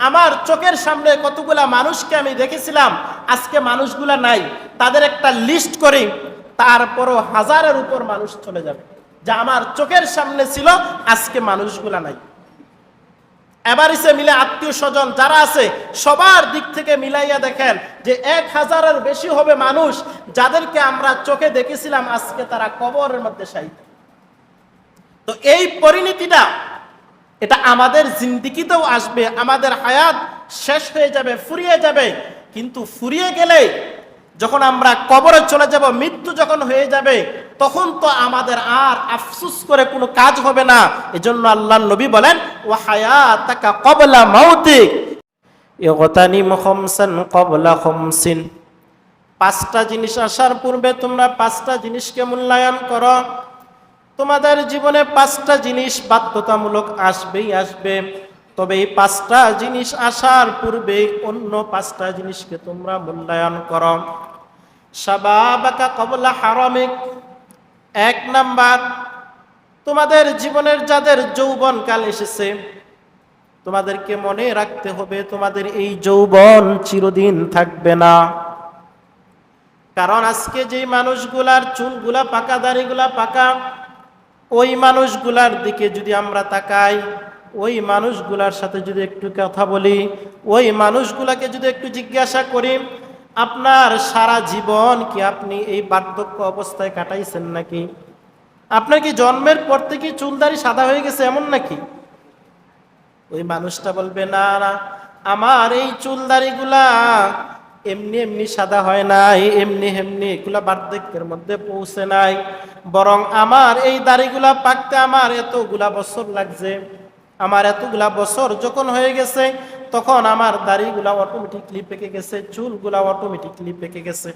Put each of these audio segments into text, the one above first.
আমার চোখের সামনে কতগুলা মানুষকে আমি দেখেছিলাম, আজকে মানুষগুলা নাই। তাদের একটা লিস্ট করি, তারপরও হাজারের উপর মানুষ চলে যাবে, যা আমার চোখের সামনে ছিল, আজকে মানুষগুলা নাই। এবারে সে মিলে আত্মীয় স্বজন যারা আছে সবার দিক থেকে মিলাইয়া দেখেন যে 1000-এর বেশি হবে মানুষ, যাদেরকে আমরা চোখে দেখেছিলাম, আজকে তারা কবরের মধ্যে শায়িত। তো এই পরিণতিটা এটা আমাদের জিন্দেগিতেও আসবে, আমাদের হায়াত শেষ হয়ে যাবে, ফুরিয়ে যাবে। কিন্তু ফুরিয়ে গেলে যখন আমরা কবরে চলে যাব, মৃত্যু যখন হয়ে যাবে, তখন তো আমাদের আর আফসোস করে কোনো কাজ হবে না। এজন্য আল্লাহর নবী বলেন, ওয়া হায়াতাকা ক্বাবলা মাউতিক ইগতানিম খামসান ক্বাবলা খামসিন। 5টা জিনিস আসার পূর্বে তোমরা 5টা জিনিসকে মূল্যায়ন করো। তোমাদের জীবনে 5টা জিনিস বাধ্যতামূলক আসবেই আসবে, তবে এই 5টা জিনিস আসার পূর্বে অন্য 5টা জিনিসকে তোমরা মূল্যায়ন করো। শাবাবাকা ক্বাবলা হারামিক, 1 নাম্বার, তোমাদের জীবনের যাদের যৌবনকাল এসেছে, তোমাদেরকে মনে রাখতে হবে তোমাদের এই যৌবন চিরদিন থাকবে না। কারণ আজকে যে মানুষগুলার চুলগুলা পাকা, দাড়িগুলা পাকা, ওই মানুষগুলার দিকে যদি আমরা তাকাই, ওই মানুষগুলার সাথে যদি একটু কথা বলি, ওই মানুষগুলাকে যদি একটু জিজ্ঞাসা করি, আপনার সারা জীবন কি আপনি এই বার্ধক্য অবস্থায় কাটাইছেন নাকি? আপনার কি জন্মের পর থেকে চুলদাড়ি সাদা হয়ে গেছে এমন নাকি? ওই মানুষটা বলবে, না না, আমার এই চুলদাড়িগুলা এমনি এমনি সাদা হয় নাই, এমনি এমনি এগুলা বার্ধক্যের মধ্যে পৌঁছে নাই, বরং আমার এই দাড়িগুলা পাকতে আমার এতগুলা বছর লাগছে। আমার এতগুলা বছর যখন হয়ে গেছে, তখন আমার দাড়িগুলা অটোমেটিকলি পেকে গেছে, চুলগুলা অটোমেটিকলি পেকে গেছে।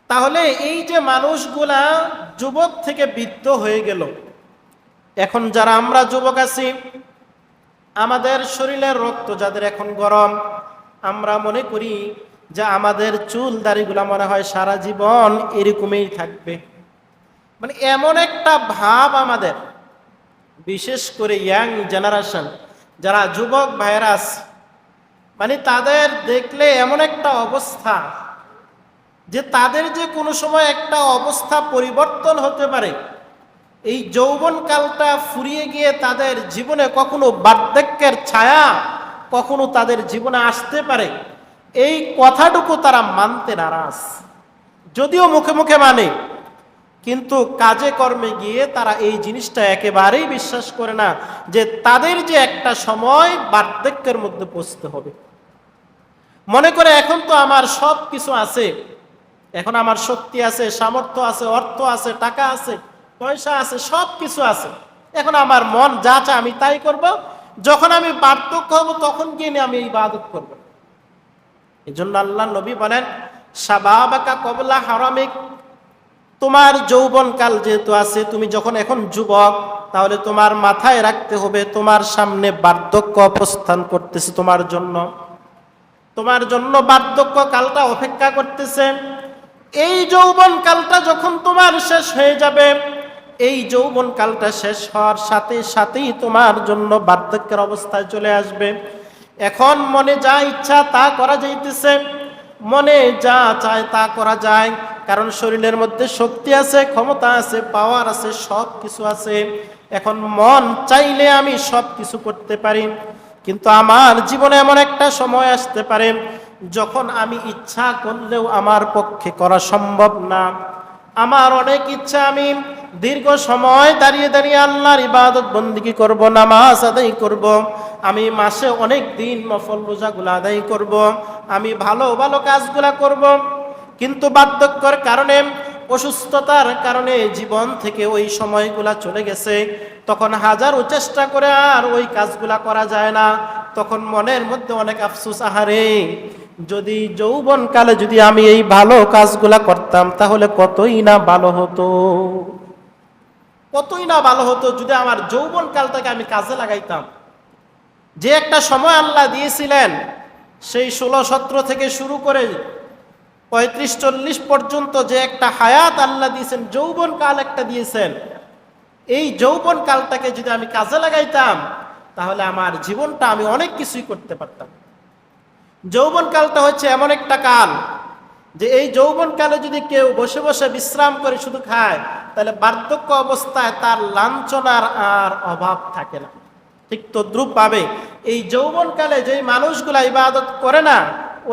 তাহলে এই যে মানুষগুলা যুবক থেকে বৃদ্ধ হয়ে গেল, এখন যারা আমরা যুবক আছি, আমাদের শরীরের রক্ত যাদের এখন গরম, আমরা মনে করি যে আমাদের চুল দাড়িগুলা মনে হয় সারা জীবন এরকমই থাকবে। মানে এমন একটা ভাব আমাদের, বিশেষ করে ইয়াং জেনারেশন যারা যুবক ভাইরাস, মানে তাদের দেখলে এমন একটা অবস্থা যে তাদের যে কোনো সময় একটা অবস্থা পরিবর্তন হতে পারে। এই যৌবনকালটা ফুরিয়ে গিয়ে তাদের জীবনে কখনো বার্ধক্যের ছায়া কখনো তাদের জীবনে আসতে পারে, এই কথাটুকু তারা মানতে নারাজ। যদিও মুখে মুখে মানে, কিন্তু কাজে কর্মে গিয়ে তারা এই জিনিসটা একেবারেই বিশ্বাস করে না যে তাদের যে একটা সময় বার্ধক্যের মধ্যে পৌঁছতে হবে। মনে করে এখন তো আমার সব কিছু আছে, এখন আমার শক্তি আছে, সামর্থ্য আছে, অর্থ আছে, টাকা আছে, পয়সা আছে, সব কিছু আছে, এখন আমার মন যা চায় আমি তাই করব, যখন আমি বার্ধক্য হব তখন গিয়ে আমি ইবাদত করব। এই জন্য আল্লাহ নবী বলেন, শাবাবাকা ক্বাবলা হারামিক, তোমার যৌবনকাল যেহেতু আছে, তুমি যখন এখন যুবক, তাহলে তোমার মাথায় রাখতে হবে তোমার সামনে বার্ধক্য অবস্থান করতেছে, তোমার জন্য বার্ধক্য কালটা অপেক্ষা করতেছে। এই যৌবন কালটা যখন তোমার শেষ হয়ে যাবে, এই যৌবন কালটা শেষ হওয়ার সাথে সাথেই তোমার জন্য বার্ধক্যের অবস্থায় চলে আসবে। এখন মনে যা ইচ্ছা তা করা যাইতেছে, মনে যা চায় তা করা যায়, কারণ শরীরের মধ্যে শক্তি আছে, ক্ষমতা আছে, পাওয়ার আছে, সব কিছু আছে। এখন মন চাইলে আমি সব কিছু করতে পারি, কিন্তু আমার জীবনে এমন একটা সময় আসতে পারে যখন আমি ইচ্ছা করলেও আমার পক্ষে করা সম্ভব না। আমার অনেক ইচ্ছা, আমি দীর্ঘ সময় দাঁড়িয়ে দাঁড়িয়ে আল্লাহর ইবাদত বন্দেগী করব, নামাজ আদায় করব, আমি মাসে অনেক দিন নফল রোজাগুলো আদায় করব, আমি ভালো ভালো কাজগুলা করব, কিন্তু বার্ধক্যের কারণে, অসুস্থতার কারণে জীবন থেকে ওই সময়গুলা চলে গেছে। তখন হাজারো চেষ্টা করে আর ওই কাজগুলা করা যায় না। তখন মনের মধ্যে অনেক আফসোস, আহারে যদি যৌবনকালে যদি আমি এই ভালো কাজগুলা করতাম তাহলে কতই না ভালো হতো, কতই না ভালো হতো যদি আমার যৌবনকালটাকে আমি কাজে লাগাইতাম। যে একটা সময় আল্লাহ দিয়েছিলেন, সেই 16-17 থেকে শুরু করে 35-40 পর্যন্ত যে একটা হায়াত আল্লাহ দিয়েছেন, যৌবন কাল একটা দিয়েছেন, এই যৌবন কালটাকে যদি আমি কাজে লাগাইতাম তাহলে আমার জীবনটা আমি অনেক কিছুই করতে পারতাম। যৌবনকালটা হচ্ছে এমন একটা কাল যে এই যৌবনকালে যদি কেউ বসে বসে বিশ্রাম করে শুধু খায়, তাহলে বার্ধক্য অবস্থায় তার লাঞ্ছনার আর অভাব থাকে না। ঠিক তদ্রূপ ভাবে এই যৌবনকালে যেই মানুষগুলা ইবাদত করে না,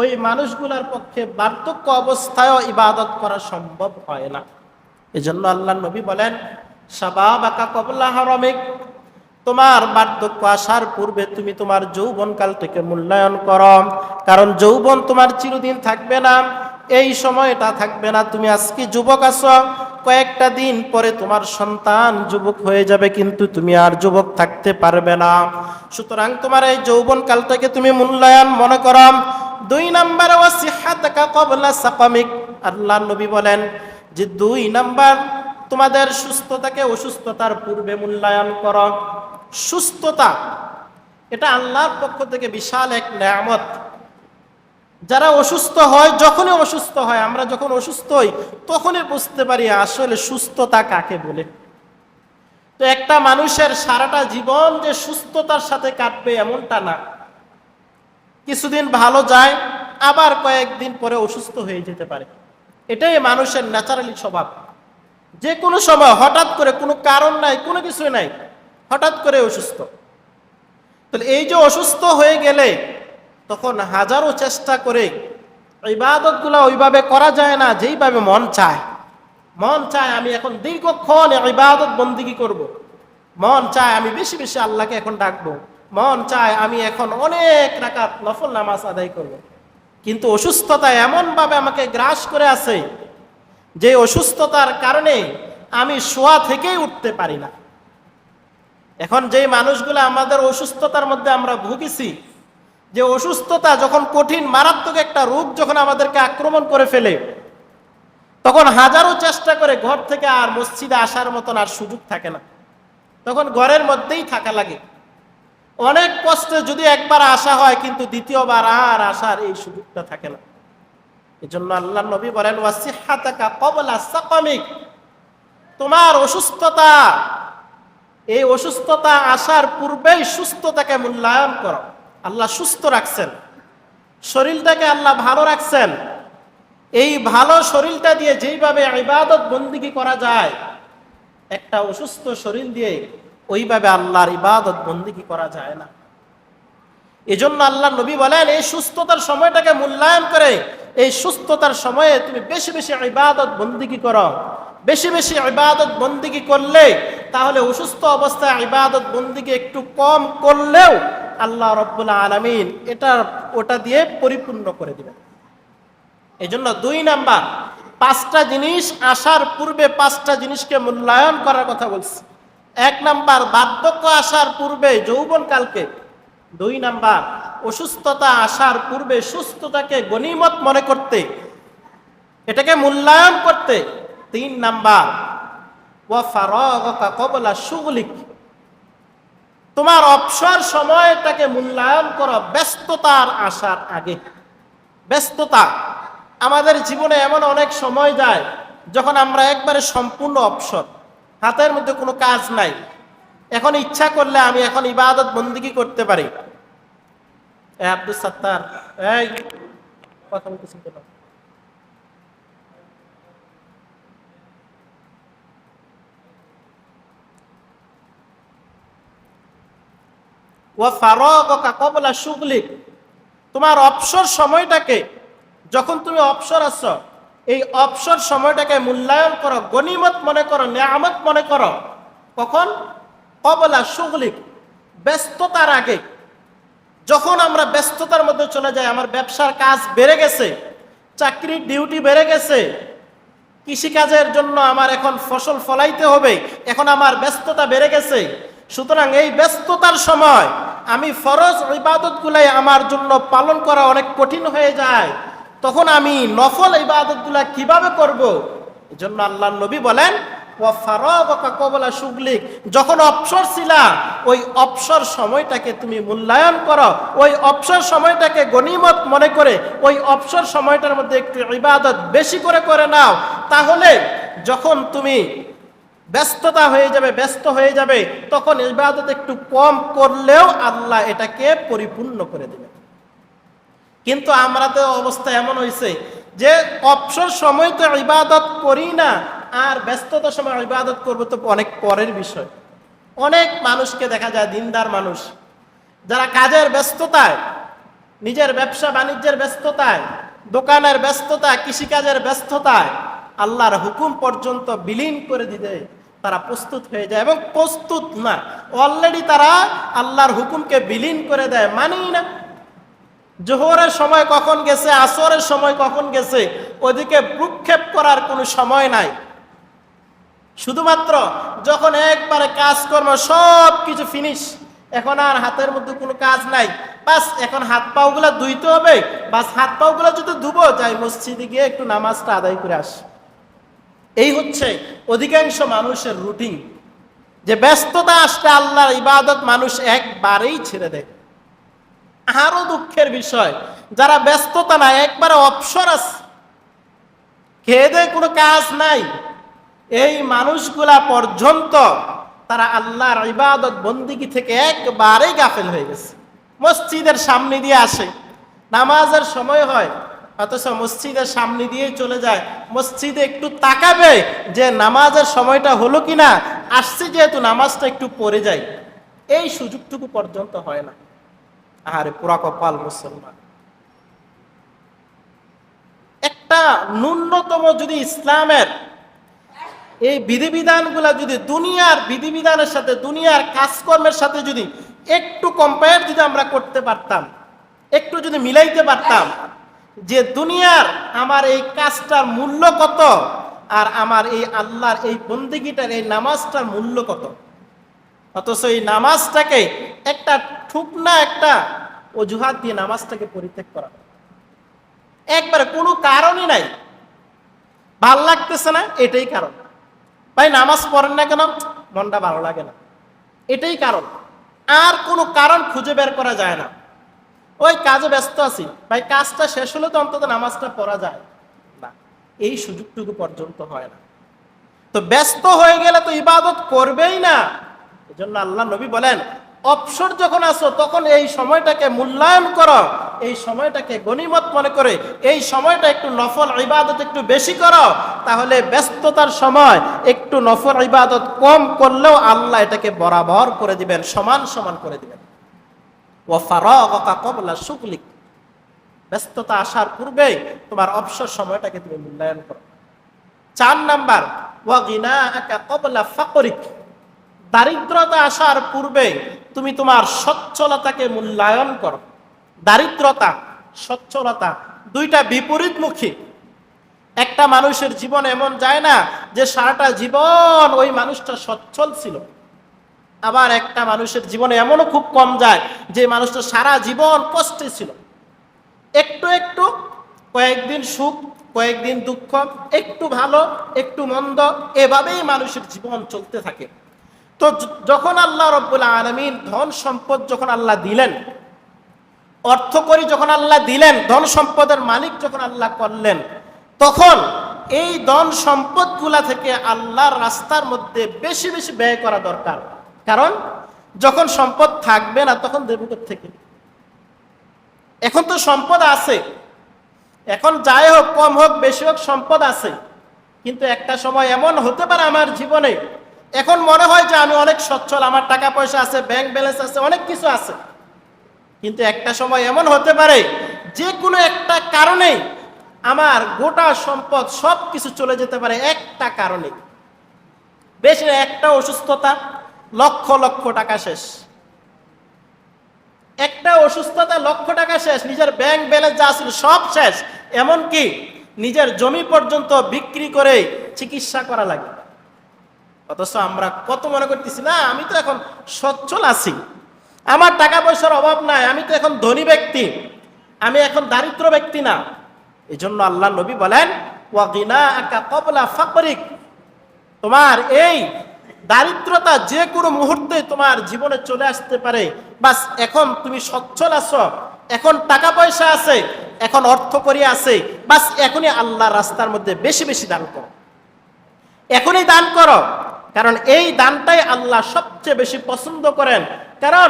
ওই মানুষগুলার পক্ষে বার্ধক্য অবস্থায়ও ইবাদত করা সম্ভব হয় না। এজন্য আল্লাহ নবী বলেন, শাবাবাকা ক্বাবলা হারামিক, তোমার বার্ধক্য আসার পূর্বে তুমি তোমার যৌবনকালটাকে মূল্যায়ন করো, কারণ যৌবন তোমার চিরদিন থাকবে না, এই সময়টা থাকবে না। তুমি আজকে যুবক আছো, কয়েকটা দিন পরে তোমার সন্তান যুবক হয়ে যাবে, কিন্তু তুমি আর যুবক থাকতে পারবে না। সুতরাং তোমার এই যৌবনকালটাকে তুমি মূল্যায়ন মনে করো। 2 নাম্বার, ওয়াসিহাতাকা ক্বাবলা সাকামিক, আল্লাহ নবী বলেন যে 2 নাম্বার, তোমাদের সুস্থতাকে অসুস্থতার পূর্বে মূল্যায়ন করো। সুস্থতা এটা আল্লাহর পক্ষ থেকে বিশাল এক নেয়ামত। যারা অসুস্থ হয়, যখনই অসুস্থ হয়, আমরা যখন অসুস্থ হই তখনই বুঝতে পারি আসলে সুস্থতা কাকে বলে। তো একটা মানুষের সারাটা জীবন যে সুস্থতার সাথে কাটবে এমনটা না। কিছুদিন ভালো যায়, আবার কয়েকদিন পরে অসুস্থ হয়ে যেতে পারে। এটাই মানুষের ন্যাচারালি স্বভাব। যে কোনো সময় হঠাৎ করে, কোনো কারণ নাই, কোনো কিছু নাই, হঠাৎ করে অসুস্থ। তাহলে এই যে অসুস্থ হয়ে গেলে তখন হাজারো চেষ্টা করে ইবাদতগুলো ওইভাবে করা যায় না যেইভাবে মন চায়। মন চায় আমি এখন দীর্ঘক্ষণ ইবাদত বন্দিগি করব, মন চায় আমি বেশি বেশি আল্লাহকে এখন ডাকবো, মন চায় আমি এখন অনেক রাকাত নফল নামাজ আদায় করব। কিন্তু অসুস্থতা এমনভাবে আমাকে গ্রাস করে আছে যে অসুস্থতার কারণে আমি শোয়া থেকেই উঠতে পারি না। এখন যেই মানুষগুলো আমাদের অসুস্থতার মধ্যে আমরা ভুগেছি, যে অসুস্থতা যখন কঠিন মারাত্মক একটা রোগ যখন আমাদেরকে আক্রমণ করে ফেলে, তখন হাজারো চেষ্টা করে ঘর থেকে আর মসজিদে আসার মতন আর সুযোগ থাকে না, তখন ঘরের মধ্যেই থাকা লাগে। অনেক কষ্টে যদি একবার আসা হয়, কিন্তু দ্বিতীয়বার আর আসার এই সুযোগটা থাকে না। এজন্য আল্লাহ নবী বলেন, ওয়াসিহাতাকা ক্বাবলা সাকামিক, তোমার অসুস্থতা, এই অসুস্থতা আসার পূর্বেই সুস্থতাকে মূল্যায়ন করো। আল্লাহ সুস্থ রাখছেন, শরীরটাকে আল্লাহ ভালো রাখছেন। এই ভালো শরীরটা দিয়ে যেইভাবে ইবাদত বন্দিগি করা যায়, একটা অসুস্থ শরীর দিয়ে ওইভাবে আল্লাহর ইবাদত বন্দিগি করা যায় না। এজন্য আল্লাহ নবী বলেন, এই সুস্থতার সময়টাকে মূল্যায়ন করে এই সুস্থতার সময়ে তুমি বেশি বেশি ইবাদত বন্দিগি করো। বেশি বেশি ইবাদত বন্দিগি করলে, তাহলে অসুস্থ অবস্থায় ইবাদত বন্দিগি একটু কম করলেও আল্লাহ রাব্বুল আলামিন ওটা দিয়ে পরিপূর্ণ করে দিবেন। এজন্য 2 নাম্বার, 5টা জিনিস আসার পূর্বে 5টা জিনিসকে মূল্যায়ন করার কথা বলছি। 1 নাম্বার, বার্ধক্য আসার পূর্বে যৌবনকালকে। 2 নাম্বার, অসুস্থতা আসার পূর্বে সুস্থতাকে গনিমত মনে করতে, এটাকে মূল্যায়ন করতে। 3 নাম্বার, ওয়া ফারাগাকা ক্বাবলা শুগলিক, তোমার অবসর সময়টাকে মূল্যায়ন করো ব্যস্ততার আসার আগে। ব্যস্ততা, আমাদের জীবনে এমন অনেক সময় যায় যখন আমরা একবারে সম্পূর্ণ অবসর, হাতের মধ্যে কোনো কাজ নাই, এখন ইচ্ছা করলে আমি এখন ইবাদত বন্দিগি করতে পারি। আব্দুল সাত্তার, এই কথা বলতেছি কেন? ওয়া ফারাগাকা ক্বাবলা শুগলিক, তোমার অবসর সময়টাকে, যখন তুমি অবসর আছো, এই অবসর সময়টাকে মূল্যায়ন করো, গনিমত মনে করো, নিয়ামত মনে করো। কখন? ক্বাবলা শুগলিক, ব্যস্ততার আগে। যখন আমরা ব্যস্ততার মধ্যে চলে যাই, আমার ব্যবসার কাজ বেড়ে গেছে, চাকরির ডিউটি বেড়ে গেছে, কৃষিকাজের জন্য আমার এখন ফসল ফলাইতে হবে, এখন আমার ব্যস্ততা বেড়ে গেছে, সুতরাং এই ব্যস্ততার সময় আমি ফরজ ইবাদতগুলাই আমার জন্য পালন করা অনেক কঠিন হয়ে যায়, তখন আমি নফল ইবাদতগুলা কিভাবে করব? এজন্য আল্লাহর নবী বলেন, ওয়া ফারাগাকা ক্বাবলা শুগলিক, যখন অবসর ছিলা ওই অবসর সময়টাকে তুমি মূল্যায়ন করো, ওই অবসর সময়টাকে গনিমত মনে করে ওই অবসর সময়টার মধ্যে একটু ইবাদত বেশি করে নাও। তাহলে যখন তুমি ব্যস্ততা হয়ে যাবে, ব্যস্ত হয়ে যাবে, তখন ইবাদত একটু কম করলেও আল্লাহ এটাকে পরিপূর্ণ করে দেবেন। কিন্তু আমরা তো অবস্থা এমন হয়েছে যে অবসর সময় তো ইবাদত করি না, আর ব্যস্ততার সময় ইবাদত করবো তো অনেক পরের বিষয়। অনেক মানুষকে দেখা যায়, দিনদার মানুষ যারা কাজের ব্যস্ততায়, নিজের ব্যবসা বাণিজ্যের ব্যস্ততায়, দোকানের ব্যস্ততা, কৃষিকাজের ব্যস্ততায় আল্লাহর হুকুম পর্যন্ত বিলীন করে দিতে তারা প্রস্তুত হয়ে যায়, এবং প্রস্তুত না, অলরেডি তারা আল্লাহর হুকুমকে বিলীন করে দেয়, মানেই না। জোহরের সময় কখন গেছে, আসরের সময় কখন গেছে, ওদিকে ভ্রুক্ষেপ করার কোনো সময় নাই। শুধুমাত্র যখন একবারে কাজকর্ম সব কিছু ফিনিশ, এখন আর হাতের মধ্যে কোনো কাজ নাই, বাস এখন হাত পাওগুলা ধুইতে হবে, বাস হাত পাওগুলা যদি ধুবো, যাই মসজিদে গিয়ে একটু নামাজটা আদায় করে আস। এই হচ্ছে অধিকাংশ মানুষের রুটিন, যে ব্যস্ততা আসলে আল্লাহর ইবাদত মানুষ একবারেই ছেড়ে দেয়। আরো দুঃখের বিষয়, যারা ব্যস্ততা নাই, একবারে অবসর আছে, খেয়ে দেয়, কোনো কাজ নাই, এই মানুষগুলা পর্যন্ত তারা আল্লাহর ইবাদত বন্দিগি থেকে একবারেই গাফেল হয়ে গেছে। মসজিদের সামনে দিয়ে আসে, নামাজের সময় হয়, অথচ মসজিদের সামনে দিয়ে চলে যায়, মসজিদে একটু তাকাবে যে নামাজের সময়টা হলো কিনা, আসছে যেহেতু নামাজটা একটু পড়ে যায়, এই সুযোগটুকু পর্যন্ত হয় না। আরে পুরা কপাল মুসলমান। একটা ন্যূনতম যদি ইসলামের এই বিধিবিধানগুলা যদি দুনিয়ার বিধিবিধানের সাথে, দুনিয়ার কাজকর্মের সাথে যদি একটু কম্পেয়ার যদি আমরা করতে পারতাম, একটু যদি মিলাইতে পারতাম, যে দুনিয়ার আমার এই কাজটার মূল্য কত, আর আমার এই আল্লাহর এই বন্দেগীটার এই নামাজটার মূল্য কত, অথচ এই নামাজটাকে একটা ঠুকনা একটা অজুহাত দিয়ে নামাজটাকে পরিত্যাগ করা, একবারে কোনো কারণই নাই, ভাল লাগতেছে না, এটাই কারণ। ভাই নামাজ পড়েন না কেন, মনটা ভালো লাগে না, এটাই কারণ। আর কোনো কারণ খুঁজে বের করা যায় না। ওই কাজে ব্যস্ত আছি, ভাই কাজটা শেষ হলে তো অন্তত নামাজটা পড়া যায় না, এই সুযোগটুকু পর্যন্ত হয় না। তো ব্যস্ত হয়ে গেলে তো ইবাদত করবেই না। এজন্য আল্লাহ নবী বলেন, অবসর যখন আসো তখন এই সময়টাকে মূল্যায়ন করো, এই সময়টাকে গনিমত মনে করে এই সময়টা একটু নফল ইবাদত একটু বেশি করো, তাহলে ব্যস্ততার সময় একটু নফল ইবাদত কম করলেও আল্লাহ এটাকে বরাবর করে দিবেন, সমান সমান করে দিবেন। ওয়া ফারাগকা ক্বাবলা শুগলিক, ব্যস্ততা আসার পূর্বে তোমার অবসর সময়টাকে তুমি মূল্যায়ন করো। 4 নাম্বার, ওয়া গিনাআকা ক্বাবলা ফাকরিক, দারিদ্রতা আসার পূর্বে তুমি তোমার সচ্ছলতাকে মূল্যায়ন করো। দারিদ্রতা, সচ্ছলতা দুইটা বিপরীতমুখী। একটা মানুষের জীবন এমন যায় না যে সারাটা জীবন ওই মানুষটা সচ্ছল ছিল, আবার একটা মানুষের জীবনে এমনও খুব কম যায় যে মানুষটা সারা জীবন কষ্টে ছিল। একটু একটু কয়েকদিন সুখ, কয়েকদিন দুঃখ, একটু ভালো একটু মন্দ, এভাবেই মানুষের জীবন চলতে থাকে। তো যখন আল্লাহ রাব্বুল আলামিন ধন সম্পদ যখন আল্লাহ দিলেন, অর্থকরী যখন আল্লাহ দিলেন, ধন সম্পদের মালিক যখন আল্লাহ করলেন, তখন এই ধন সম্পদগুলা থেকে আল্লাহর রাস্তার মধ্যে বেশি বেশি ব্যয় করা দরকার। কারণ যখন সম্পদ থাকবে না তখন দেব থেকে। এখন তো সম্পদ আছে, এখন যাই হোক কম হোক বেশি হোক সম্পদ আছে, কিন্তু একটা সময় এমন হতে পারে আমার জীবনে, এখন মনে হয় যে আমি অনেক সচ্ছল, আমার টাকা পয়সা আছে, ব্যাংক ব্যালেন্স আছে, অনেক কিছু আছে, কিন্তু একটা সময় এমন হতে পারে যে কোনো একটা কারণে আমার গোটা সম্পদ সব কিছু চলে যেতে পারে একটা কারণে। বেশি একটা অসুস্থতা, লক্ষ লক্ষ টাকা শেষ। একটা অসুস্থতা, লক্ষ টাকা শেষ, নিজের ব্যাংক ব্যালেন্স যা ছিল সব শেষ, এমনকি নিজের জমি পর্যন্ত বিক্রি করে চিকিৎসা করা লাগে। অথচ আমরা কত মনে করতেছি, না আমি তো এখন সচ্ছল আছি, আমার টাকা পয়সার অভাব নাই, আমি তো এখন ধনী ব্যক্তি, আমি এখন দারিদ্র ব্যক্তি না। এই জন্য আল্লাহ নবী বলেন, ওয়া গিনাআকা ক্বাবলা ফাকরিক, তোমার এই দারিদ্রতা যে কোনো মুহূর্তে তোমার জীবনে চলে আসতে পারে, বাস এখন তুমি সচ্ছল আছো, এখন টাকা পয়সা আছে, এখন অর্থকরী আছে, বাস এখনই আল্লাহর রাস্তার মধ্যে বেশি বেশি দান করো, এখনই দান করো। কারণ এই দানটাই আল্লাহ সবচেয়ে বেশি পছন্দ করেন। কারণ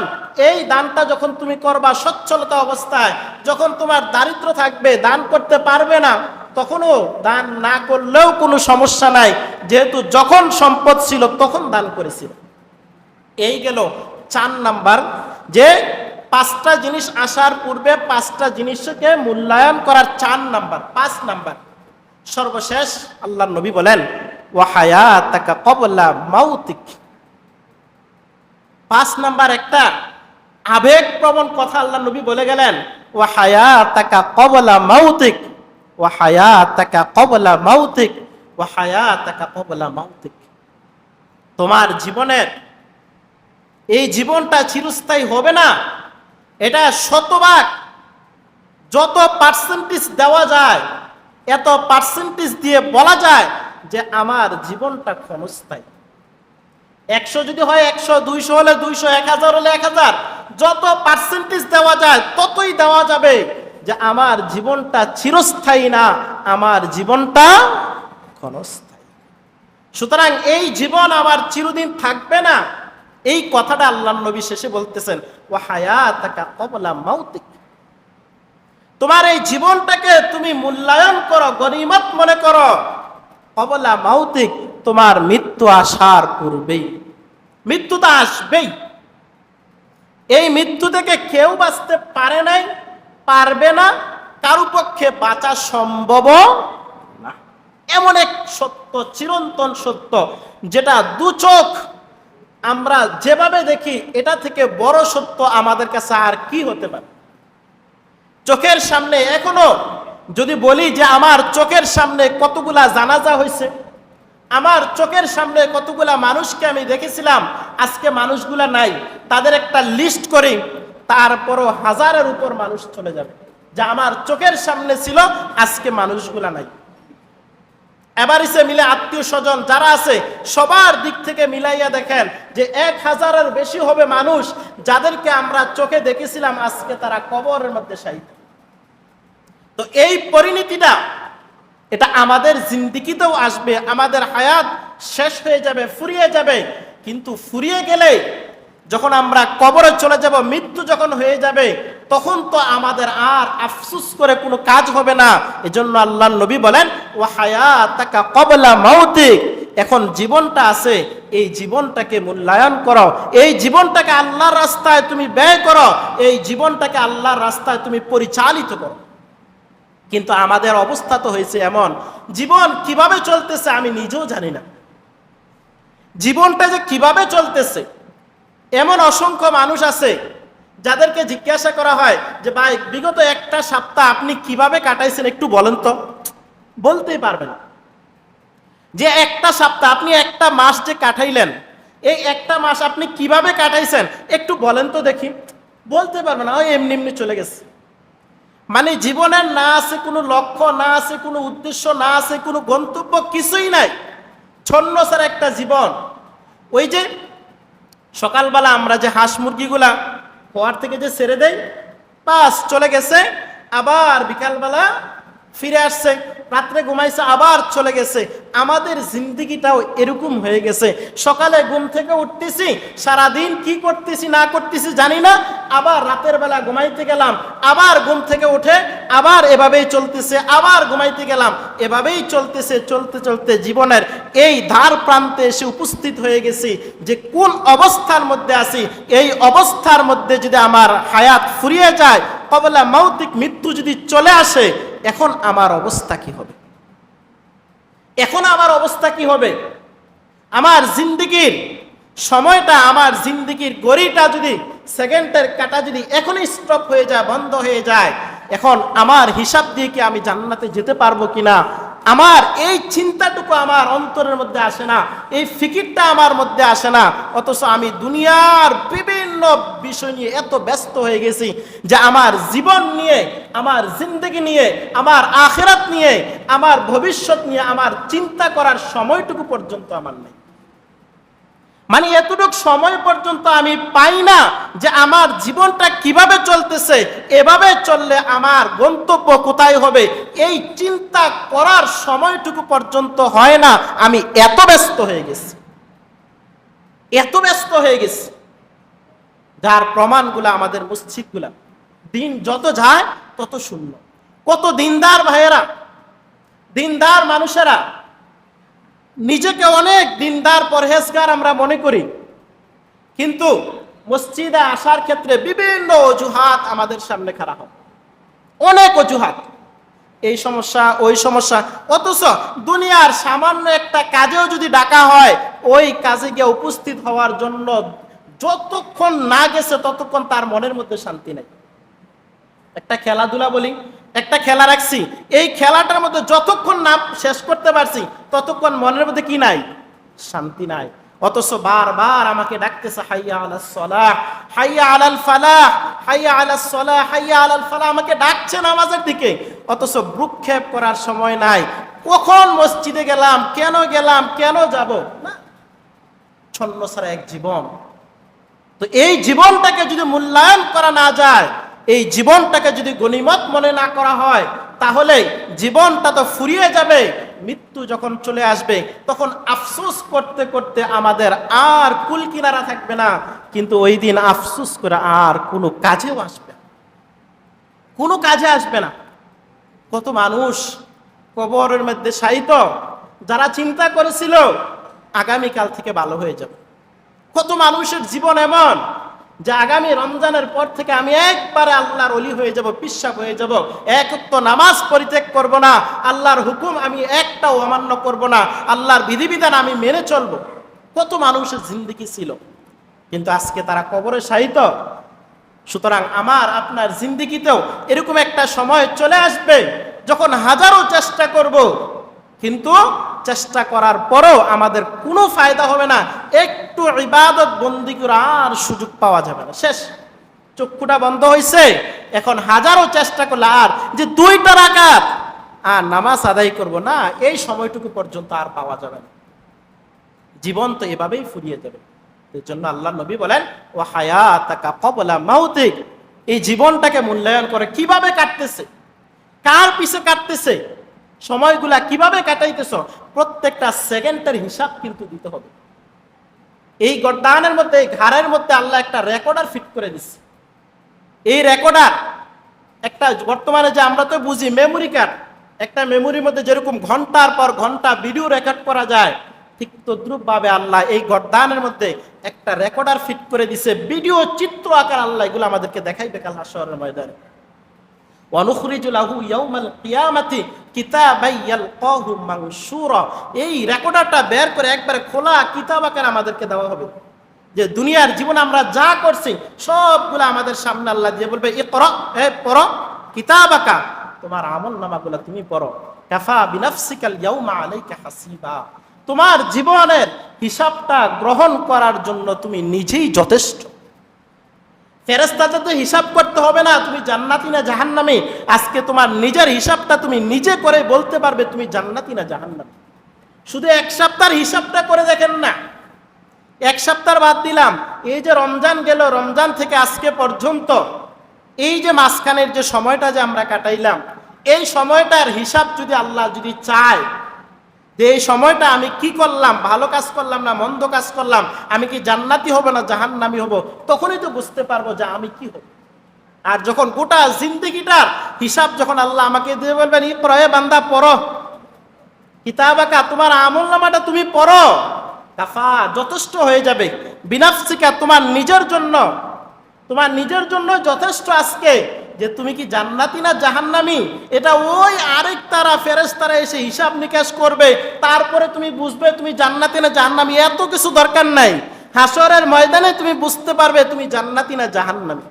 এই দানটা যখন তুমি করবা সচ্ছলতা অবস্থায়, যখন তোমার দারিদ্র থাকবে, দান করতে পারবে না, তখনও দান না করলেও কোনো সমস্যা নাই, যেহেতু যখন সম্পদ ছিল তখন দান করেছিল। এই গেল 4 নাম্বার, যে 5টা জিনিস আসার পূর্বে 5টা জিনিসকে মূল্যায়ন করার 4 নাম্বার। 5 নাম্বার সর্বশেষ আল্লাহর নবী বলেন ওয়া হায়াতাকা ক্বাবলা মাউতিক। 5 নাম্বার একটা আবেগপ্রবণ কথা আল্লাহর নবী বলে গেলেন, ওয়া হায়াতাকা ক্বাবলা মাউতিক, ওয়া হায়াতাকা ক্বাবলা মাউতিক, ওয়া হায়াতাকা ক্বাবলা মাউতিক। তোমার জীবনের এই জীবনটা চিরস্থায়ী হবে না, এটা শতভাগ যত পার্সেন্টেজ দেওয়া যায় এত পার্সেন্টেজ দিয়ে বলা যায় যে আমার জীবনটা ক্ষণস্থায়ী। 100 যদি হয় 100, 200 হলে 200, 1000 হলে 1000, যত পার্সেন্টেজ দেওয়া যায় ততই দেওয়া যাবে যে আমার জীবনটা চিরস্থায়ী না, আমার জীবনটা ক্ষণস্থায়ী। সুতরাং এই জীবন আমার চিরদিন থাকবে না, এই কথাটা আল্লাহর নবী শেষে বলতেছেন ওয়া হায়াতাকা ক্বাবলা মাউতিক। তোমার এই জীবনটাকে তুমি মূল্যায়ন করো, গনিমত মনে করো। ক্বাবলা মাউতিক, তোমার মৃত্যু আসার পূর্বেই। মৃত্যু তো আসবেই, এই মৃত্যু থেকে কেউ বাঁচতে পারে নাই, পারবে না, কারো পক্ষে বাঁচা সম্ভব না। এমন এক সত্য, চিরন্তন সত্য, যেটা দু চোখ আমরা যেভাবে দেখি এটা থেকে বড় সত্য আমাদের কাছে আর কি হতে পারে। চোখের সামনে এখনো যদি বলি যে আমার চোখের সামনে কতগুলা জানাজা হয়েছে, আমার চোখের সামনে কতগুলা মানুষকে আমি দেখেছিলাম, আজকে মানুষগুলা নাই, তাদের একটা লিস্ট করি, তারপরও হাজারের উপর মানুষ চলে যাবে যা আমার চোখের সামনে ছিল, আজকে মানুষগুলা নাই। এবার এসে মিলে আত্মীয় স্বজন যারা আছে সবার দিক থেকে মিলাইয়া দেখেন যে 1000-এর বেশি হবে মানুষ যাদেরকে আমরা চোখে দেখেছিলাম, আজকে তারা কবরের মধ্যে শায়িত। তো এই পরিণতিটা এটা আমাদের জিন্দেগিতেও আসবে, আমাদের হায়াত শেষ হয়ে যাবে, ফুরিয়ে যাবে। কিন্তু ফুরিয়ে গেলে যখন আমরা কবরে চলে যাব, মৃত্যু যখন হয়ে যাবে, তখন তো আমাদের আর আফসোস করে কোনো কাজ হবে না। এজন্য আল্লাহর নবী বলেন ওয়া হায়াতাকা ক্বাবলা মাউতিক। এখন জীবনটা আছে, এই জীবনটাকে মূল্যায়ন করো, এই জীবনটাকে আল্লাহর রাস্তায় তুমি ব্যয় করো, এই জীবনটাকে আল্লাহর রাস্তায় তুমি পরিচালিত করো। কিন্তু আমাদের অবস্থা তো হয়েছে এমন, জীবন কিভাবে চলতেছে আমি নিজেও জানি না। জীবনটা যে কিভাবে চলতেছে, এমন অসংখ্য মানুষ আছে যাদেরকে জিজ্ঞাসা করা হয় যে ভাই বিগত একটা সপ্তাহ আপনি কিভাবে কাটাইছেন একটু বলেন তো, বলতেই পারবে না। যে একটা সপ্তাহ, আপনি একটা মাস যে কাটাইলেন, এই একটা মাস আপনি কিভাবে কাটাইছেন একটু বলেন তো দেখি, বলতে পারবে না, ওই এমনি এমনি চলে গেছে। মানে জীবনের না আছে কোনো লক্ষ্য, না আছে কোনো উদ্দেশ্য, না আছে কোনো গন্তব্য, কিছুই নাই, ছন্নছাড়া একটা জীবন। ওই যে সকালবেলা আমরা যে হাঁস মুরগিগুলা খোয়ার থেকে যে ছেড়ে দেই, বাস চলে গেছে, আবার বিকালবেলা ফিরে আসছে, রাত্রে ঘুমাইছে, আবার চলে গেছে। আমাদের জিন্দেগিটাও এরকম হয়ে গেছে। সকালে ঘুম থেকে উঠতেছি, সারাদিন কি করতেছি না করতেছি জানি না, আবার রাতের বেলা ঘুমাইতে গেলাম, আবার ঘুম থেকে উঠে আবার এভাবেই চলতেছে, আবার ঘুমাইতে গেলাম, এভাবেই চলতেছে। চলতে চলতে জীবনের এই ধার প্রান্তে এসে উপস্থিত হয়ে গেছি যে কোন অবস্থার মধ্যে আছি। এই অবস্থার মধ্যে যদি আমার হায়াত ফুরিয়ে যায়, ক্বাবলা মাউতিক, মৃত্যু যদি চলে আসে, এখন আমার অবস্থা কি হবে? এখন আমার অবস্থা কি হবে? আমার জিন্দেগির সময়টা, আমার জিন্দেগির গড়িটা যদি, সেকেন্ডের কাটা যদি এখনই স্টপ হয়ে যায়, বন্ধ হয়ে যায়, এখন আমার হিসাব দিয়ে কি আমি জান্নাতে যেতে পারবো কিনা, আমার এই চিন্তাটুকু আমার অন্তরের মধ্যে আসে না, এই ফিকিরটা আমার মধ্যে আসে না। অথচ আমি দুনিয়ার বিভিন্ন বিষয় নিয়ে এত ব্যস্ত হয়ে গেছি যে আমার জীবন নিয়ে, আমার জিন্দেগি নিয়ে, আমার আখিরাত নিয়ে, আমার ভবিষ্যৎ নিয়ে আমার চিন্তা করার সময়টুকু পর্যন্ত আমার নেই। মানে এতটুকু সময় পর্যন্ত আমি পাই না যে আমার জীবনটা কিভাবে চলতেছে, এভাবে চললে আমার গন্তব্য কোথায় হবে, এই চিন্তা করার সময়টুকু পর্যন্ত হয় না। আমি এত ব্যস্ত হয়ে গেছি। এত ব্যস্ত হয়ে গেছে, যার প্রমাণগুলা আমাদের মসজিদগুলা দিন যত যায় তত শূন্য। কত দিনদার ভাইয়েরা, দিনদার মানুষেরা, নিজেকে অনেক দিনদার পরহেজগার আমরা মনে করি, কিন্তু মসজিদে আসার ক্ষেত্রে বিভিন্ন অজুহাত আমাদের সামনে খাড়া হয়, অনেক অজুহাত, এই সমস্যা ওই সমস্যা। অথচ দুনিয়ার সামান্য একটা কাজেও যদি ডাকা হয়, ওই কাজে গিয়ে উপস্থিত হওয়ার জন্য যতক্ষণ না গেছে ততক্ষণ তার মনের মধ্যে শান্তি নেই। একটা খেলাধুলা বলি, একটা খেলা রাখছি, এই খেলাটার মধ্যে যতক্ষণ না শেষ করতে পারছি ততক্ষণ মনের মধ্যে কি নাই? শান্তি নাই। অথচ বারবার আমাকে ডাকতেছে হাইয়া আলাস সালাহ, হাইয়া আলাল ফালাহ, হাইয়া আলাস সালাহ, হাইয়া আলাল ফালাহ, আমাকে ডাকছে নামাজের দিকে। অথচ ভ্রুক্ষেপ করার সময় নাই, কখন মসজিদে গেলাম, কেন গেলাম, কেন যাব না, ছন্ন ছাড়া এক জীবন। তো এই জীবনটাকে যদি মূল্যায়ন করা না যায়, এই জীবনটাকে যদি গনিমত মনে না করা হয়, তাহলে জীবনটা তো ফুরিয়ে যাবে। মৃত্যু যখন চলে আসবে তখন আফসোস করতে করতে আমাদের আর কুল কিনারা থাকবে না, কিন্তু ওই দিন আফসোস করে আর কোনো কাজেও আসবে না, কোনো কাজে আসবে না। কত মানুষ কবরের মধ্যে শায়িত, যারা চিন্তা করেছিল আগামীকাল থেকে ভালো হয়ে যাবে। কত মানুষের জীবন এমন যে আগামী রমজানের পর থেকে আমি একবারে আল্লাহর ওলি হয়ে যাব, পিশাব হয়ে যাব, এক ওয়াক্ত নামাজ পরিত্যাগ করব না, আল্লাহর হুকুম আমি একটাও অমান্য করব না, আল্লাহর বিধিবিধান আমি মেনে চলব। কত মানুষের জিন্দেগি ছিল, কিন্তু আজকে তারা কবরে শায়িত। সুতরাং আমার আপনার জিন্দেগিতেও এরকম একটা সময় চলে আসবে যখন হাজারো চেষ্টা করব, কিন্তু চেষ্টা করার পরও আমাদের কোনো ফায়দা হবে না, একটু ইবাদত বন্দি করার সুযোগ পাওয়া যাবে না। শেষ, চক্ষুটা বন্ধ হয়েছে, এখন হাজারো চেষ্টা করলে আর যে 2টা রাকাত আর নামাজ আদায় করব না, এই সময়টুকু পর্যন্ত আর পাওয়া যাবে না। জীবন তো এভাবেই ফুরিয়ে যাবে। এর জন্য আল্লাহ নবী বলেন ওয়া হায়াতাকা ক্বাবলা মাউতিক, এই জীবনটাকে মূল্যায়ন করে কিভাবে কাটতেছে, কার পিছে কাটতেছে, সময়গুলা কিভাবে কাটাইতেছ, প্রত্যেকটা সেকেন্ডের হিসাব কিন্তু দিতে হবে। এই গর্দানের মধ্যে, এই ঘাড়ের মধ্যে আল্লাহ একটা রেকর্ডার ফিট করে দিচ্ছে। এই রেকর্ডার একটা, বর্তমানে যে আমরা তো বুঝি মেমোরি কার্ড, একটা মেমোরির মধ্যে যেরকম ঘন্টার পর ঘন্টা ভিডিও রেকর্ড করা যায়, ঠিক তদ্রুপ ভাবে আল্লাহ এই গর্দানের মধ্যে একটা রেকর্ডার ফিট করে দিছে, ভিডিও চিত্র আকার আল্লাহ এগুলো আমাদেরকে দেখাইবে কাল হাশরের ময়দানে। ওয়ানুখরিজু লাহু ইয়াউমাল কিয়ামাতি কিতাবান ইয়ালকাহু মানশুরা, এই রেকর্ডারটা বের করে একবারে খোলা কিতাব আকারে আমাদেরকে দেওয়া হবে। যে দুনিয়ার জীবন আমরা যা করছি সবগুলো আমাদের সামনে আল্লাহ দিয়ে বলবে ইকরা, পড়ো কিতাবাকা, তোমার আমলনামাগুলো তুমি পড়ো। কাফা বিনাফসিকাল ইয়াউমা আলাইকা হাসিবা, তোমার জীবনের হিসাবটা গ্রহণ করার জন্য তুমি নিজেই যথেষ্ট। ফেরেশতাতে তো হিসাব করতে হবে না তুমি জান্নাতি না জাহান্নামী, আজকে তোমার নিজের হিসাবটা তুমি নিজে করে বলতে পারবে তুমি জান্নাতি না জাহান্নামী। শুধু এক সপ্তাহের হিসাবটা করে দেখেন না, এক সপ্তাহ বাদ দিলাম, এই যে রমজান গেল, রমজান থেকে আজকে পর্যন্ত এই যে মাঝখানের যে সময়টা যে আমরা কাটাইলাম, এই সময়টার হিসাব যদি আল্লাহ যদি চায় যে এই সময়টা আমি কি করলাম, ভালো কাজ করলাম না মন্দ কাজ করলাম, আমি কি জান্নাতি হব না জাহান্নামী হব, তখনই তো বুঝতে পারবো যে আমি কি হব। আর যখন গোটা জিন্দেগিটার হিসাব যখন আল্লাহ আমাকে দিয়ে বলবেন ইকরা, বান্দা পড়ো কিতাবাকা, তোমার আমলনামাটা তুমি পড়ো, কাফা, যথেষ্ট হয়ে যাবে, বিনাফসিকা, তোমার নিজের জন্য, তোমার নিজের জন্য যথেষ্ট আজকে যে তুমি কি জান্নাতি না জাহান্নামী। এটা ওই আরেক তারা ফেরেশতারা এসে হিসাব নিকাশ করবে, তারপরে তুমি বুঝবে তুমি জান্নাতি না জাহান্নামী। এত কিছু দরকার নাই, হাশরের ময়দানে তুমি বুঝতে পারবে তুমি জান্নাতি না জাহান্নামী।